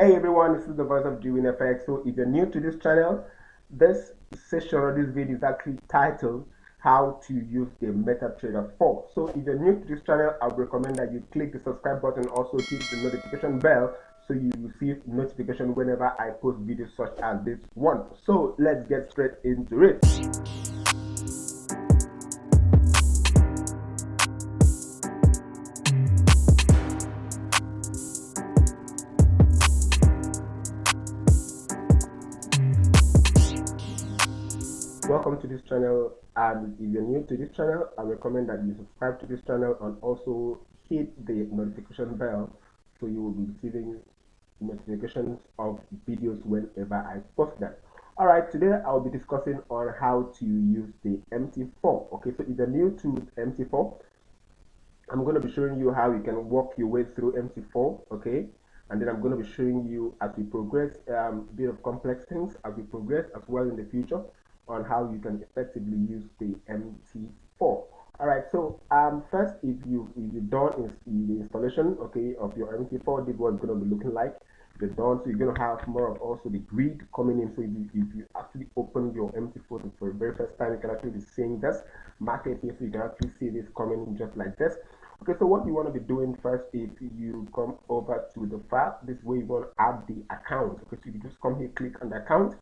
Hey everyone, this is the voice of Doing FX. So if you're new to this channel, this session or this video is actually titled How to Use the MetaTrader 4. So if you're new to this channel, I would recommend that you click the subscribe button, also hit the notification bell so you receive notification whenever I post videos such as this one. So let's get straight into it. Welcome to this channel, and if you're new to this channel, I recommend that you subscribe to this channel and also hit the notification bell so you will be receiving notifications of videos whenever I post them. Alright, today I'll be discussing on how to use the MT4. Okay, so if you're new to MT4, I'm going to be showing you how you can walk your way through MT4, okay? And then I'm going to be showing you as we progress a bit of complex things as we progress as well in the future on how you can effectively use the MT4. All right, so first, if you've done the installation, okay, of your MT4, this is what it's going to be looking like. If you're done, so you're going to have more of also the grid coming in. So if you actually open your MT4 for the very first time, you can actually be seeing this market here. So you can actually see this coming in just like this. Okay, so what you want to be doing first, if you come over to the file, this way you want to add the account. Okay, so you just come here, click on the account.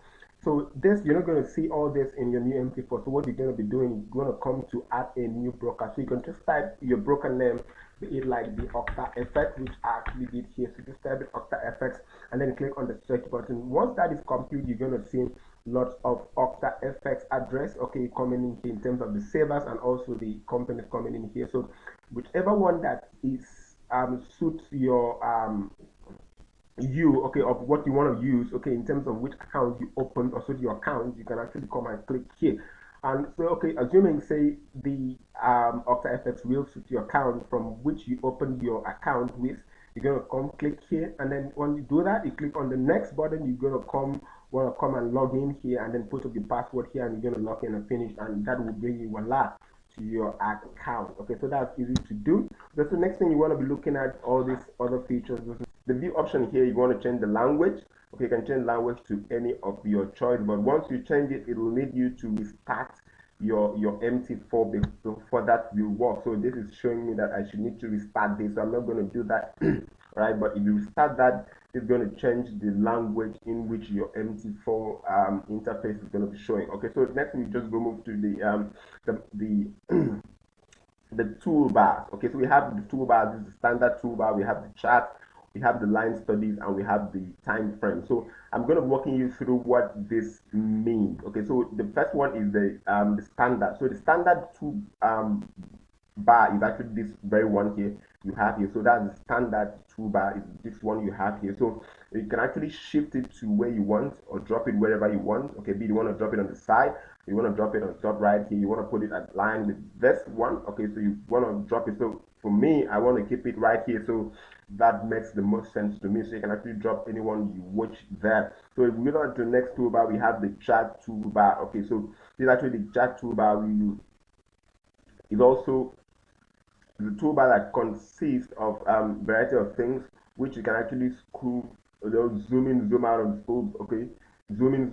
So this, you're not going to see all this in your new MT4. So what you're going to be doing, you're going to come to add a new broker. So you can just type your broker name, be it like the Octa FX, which I actually did here. So just type it Octa FX and then click on the search button. Once that is complete, you're going to see lots of Octa FX address, okay, coming in here in terms of the savers and also the companies coming in here. So whichever one that is suits your okay, of what you want to use, okay, in terms of which account you open or suit your account, you can actually come and click here. And so, okay, assuming say the Octa FX will suit your account from which you opened your account with, you're gonna come click here, and then when you do that, you click on the next button. You're gonna come and log in here, and then put up the password here, and you're gonna log in and finish, and that will bring you voila to your account. Okay, so that's easy to do. That's the next thing you want to be looking at, all these other features. The view option here, you want to change the language. Okay, you can change language to any of your choice, but once you change it, it will need you to restart your MT4 before that will work. So this is showing me that I should need to restart this, so I'm not going to do that. Right, but if you restart that, it's going to change the language in which your MT4 interface is going to be showing. Okay, so next we just go move to the the toolbars. Okay, so we have the toolbars. This is the standard toolbar. We have the chart, we have the line studies, and we have the time frame. So I'm going to be walking you through what this means. Okay, so the first one is the standard. So the standard tool bar is actually this very one here you have here. So that's the standard toolbar, is this one you have here. So you can actually shift it to where you want or drop it wherever you want. Okay, be you want to drop it on the side, you want to drop it on top right here, you want to put it at line with this one. Okay, so you want to drop it. So for me, I want to keep it right here, so that makes the most sense to me. So you can actually drop anyone you watch there. So if we go on to the next toolbar, we have the chart toolbar. Okay, so this is actually the chart toolbar we use. Is also the toolbar that consists of variety of things which you can actually screw, zoom in, zoom out on full, okay, zoom in,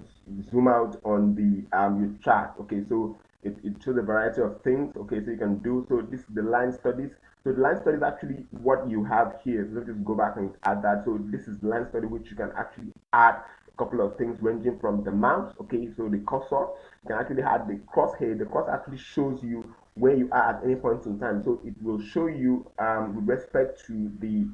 zoom out on the your chart. Okay, so it shows a variety of things. Okay, so you can do, so this is the line studies. So the line study is actually what you have here. So let's just go back and add that. So this is the line study which you can actually add a couple of things ranging from the mouse. Okay, so the cursor, you can actually add the crosshair. The cross actually shows you where you are at any point in time. So it will show you with respect to the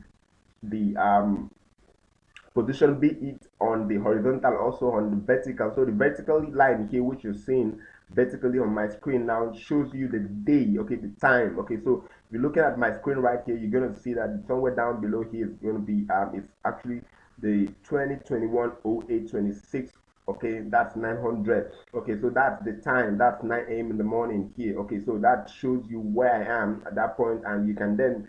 position, be it on the horizontal, also on the vertical. So the vertical line here, which you're seeing vertically on my screen now, shows you the day, okay, the time. Okay, so if you're looking at my screen right here, you're going to see that somewhere down below here is going to be it's actually the 2021-08-26. Okay, that's 900. Okay, so that's the time, that's 9 a.m. in the morning here. Okay, so that shows you where I am at that point, and you can then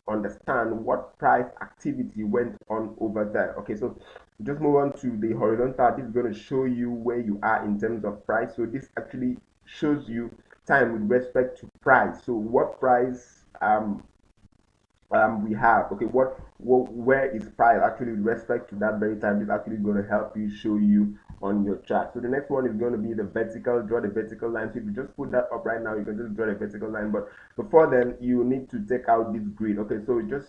understand what price activity went on over there. Okay, so just move on to the horizontal. This is going to show you where you are in terms of price. So this actually shows you time with respect to price. So what price we have. Okay, where is price actually with respect to that very time is actually going to help you show you on your chart. So the next one is going to be the vertical, draw the vertical line. So if you just put that up right now, you can just draw the vertical line, but before then you need to take out this grid. Okay, so just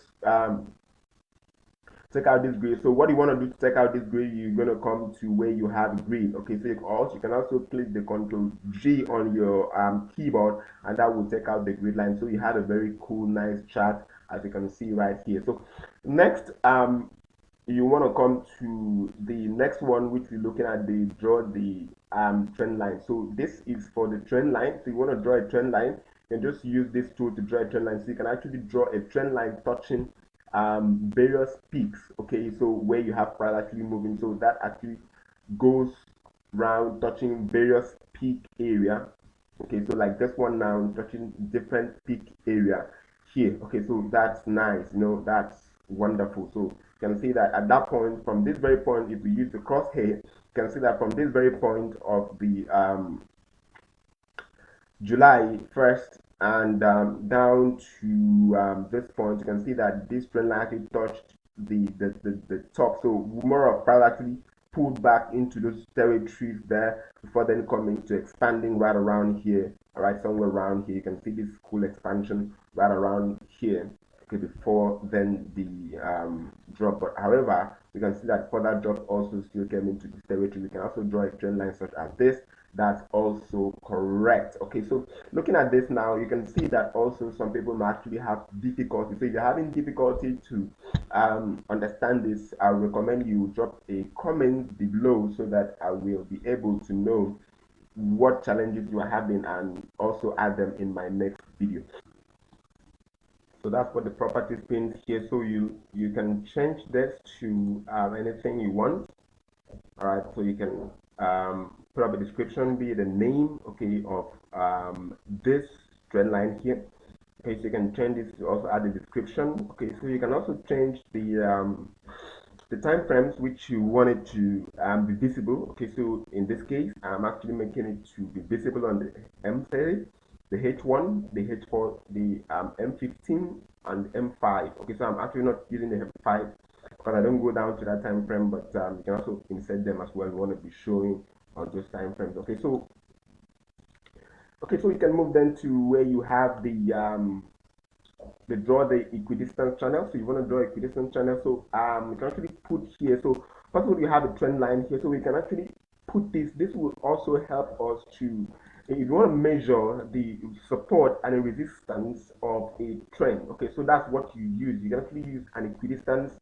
take out this grid. So what you want to do to take out this grid, you're going to come to where you have grid. Okay, so you can also click the Control G on your keyboard, and that will take out the grid line. So you have a very cool, nice chart, as you can see right here. So next, you want to come to the next one, which we're looking at, the draw the trend line. So this is for the trend line. So you want to draw a trend line, and just use this tool to draw a trend line. So you can actually draw a trend line touching various peaks. Okay, so where you have price actually moving, so that actually goes round touching various peak area. Okay, so like this one now touching different peak area here. Okay, so that's nice, that's wonderful. So you can see that at that point, from this very point, if we use the crosshair, you can see that from this very point of the July 1st and down to this point, you can see that this trend line actually touched the top. So more of price actually pulled back into those territories there before then coming to expanding right around here. All right, somewhere around here, you can see this cool expansion right around here. Okay, before then the drop. But however, we can see that further drop also still came into this territory. We can also draw a trend line such as this. That's also correct. Okay, so looking at this now, you can see that also some people might actually have difficulty. So if you're having difficulty to understand this, I recommend you drop a comment below so that I will be able to know what challenges you are having and also add them in my next video. So that's what the properties pins here. So you can change this to anything you want. All right, so you can put up a description, be the name, okay, of this trend line here. Okay, so you can change this to also add a description. Okay, so you can also change the time frames which you want it to be visible. Okay, so in this case, I'm actually making it to be visible on the M30, the H1, the H4, the M15, and M5. Okay, so I'm actually not using the M5 because I don't go down to that time frame, but you can also insert them as well. We want to be showing on those time frames. Okay, so you can move then to where you have the draw the equidistant channel. So you want to draw equidistant channel. So you can actually put here. So first of all, you have a trend line here. So we can actually put this. This will also help us to, if you want to measure the support and the resistance of a trend. Okay, so that's what you use. You can actually use an equidistant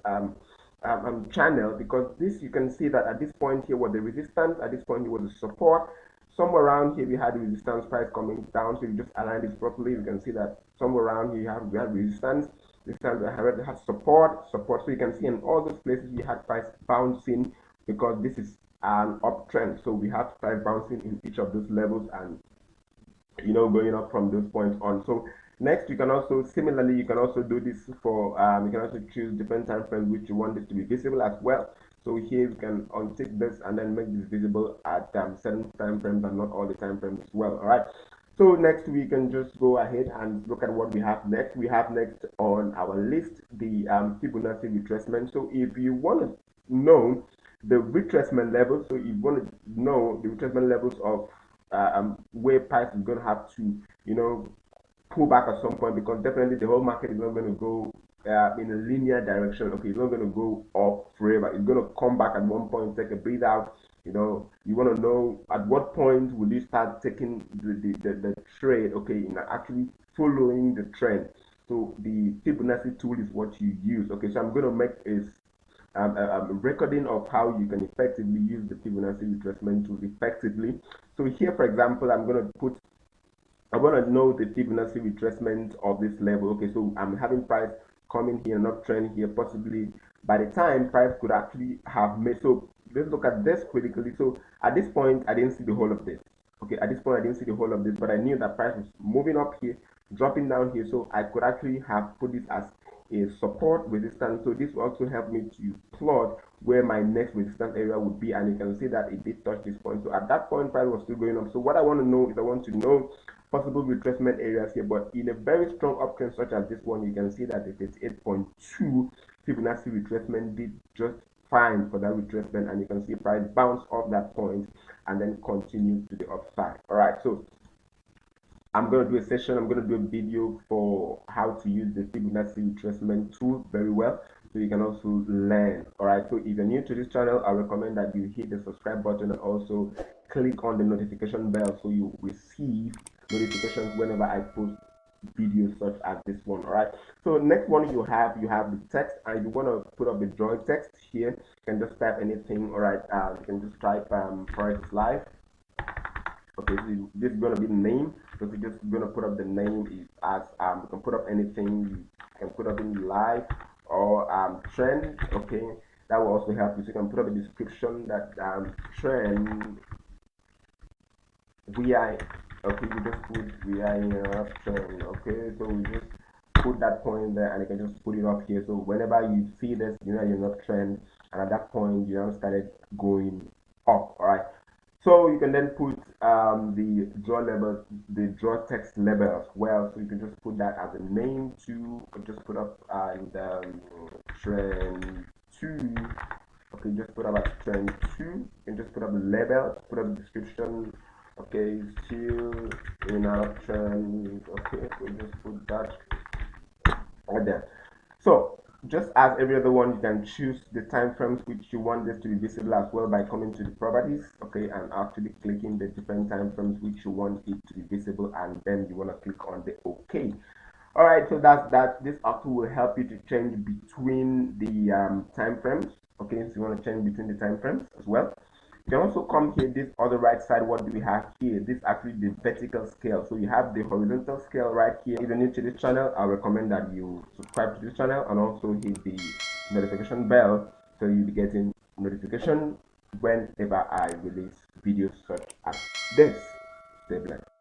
channel, because this, you can see that at this point here was the resistance, at this point here was the support. Somewhere around here we had the resistance price coming down. So you just align this properly, you can see that somewhere around here we have resistance, we have support. So you can see in all those places we had price bouncing, because this is an uptrend. So we have price bouncing in each of those levels and going up from those points on. So next, you can also similarly, you can also do this for you can also choose different time frames which you want this to be visible as well. So here we can untick this and then make this visible at certain time frames and not all the time frames as well. All right, so next we can just go ahead and look at what we have next. We have next on our list the Fibonacci retracement. So if you want to know the retracement levels, so you want to know the retracement levels of where price is going to have to pull back at some point, because definitely the whole market is not going to go in a linear direction. Okay, it's not going to go up forever. It's going to come back at one point, take a breathe out. You want to know at what point will you start taking the trade, okay, in actually following the trend. So the Fibonacci tool is what you use. Okay, so I'm going to make a recording of how you can effectively use the Fibonacci retracement tool effectively. So here, for example, I want to know the Fibonacci retracement of this level. Okay, so I'm having price coming here, not trend here, possibly by the time price could actually have made. So let's look at this critically. So at this point, I didn't see the whole of this. Okay, at this point, I didn't see the whole of this, but I knew that price was moving up here, dropping down here. So I could actually have put this as a support resistance. So this will also help me to plot where my next resistance area would be, and you can see that it did touch this point. So at that point, price was still going up. So what I want to know is, I want to know possible retracement areas here, but in a very strong uptrend such as this one, you can see that the 38.2 Fibonacci retracement did just fine for that retracement, and you can see price bounce off that point and then continue to the upside. All right, so I'm going to do a session, I'm going to do a video for how to use the Fibonacci retracement tool very well, so you can also learn. All right, so if you're new to this channel, I recommend that you hit the subscribe button and also click on the notification bell so you receive notifications whenever I post videos such as this one. All right, so next one you have the text, and you want to put up the drawing text here, you can just type anything. All right, you can just type Forex Live. Okay, so this is going to be the name. So we're just going to put up the name as you can put up anything. You can put up in live or trend. Okay, that will also help you. So you can put up a description that trend VI. Okay, you just put VI trend. Okay, so we just put that point there, and you can just put it up here. So whenever you see this, you know you're not trend, and at that point you now started going up. All right. So you can then put the draw label, the draw text label as well. So you can just put that as a name to just put up in the trend 2. Okay, just put up as trend 2. You can just put up the label, put up the description. Okay, still in our trend. Okay, so just put that right there. So just as every other one, you can choose the time frames which you want this to be visible as well by coming to the properties, okay, and actually clicking the different time frames which you want it to be visible, and then you want to click on the OK. All right, so that's that. This also will help you to change between the time frames. Okay, so you want to change between the time frames as well. You can also come here, this other right side. What do we have here? This is actually the vertical scale. So you have the horizontal scale right here. If you're new to this channel, I recommend that you subscribe to this channel and also hit the notification bell so you'll be getting notification whenever I release videos such as this. Stay blessed.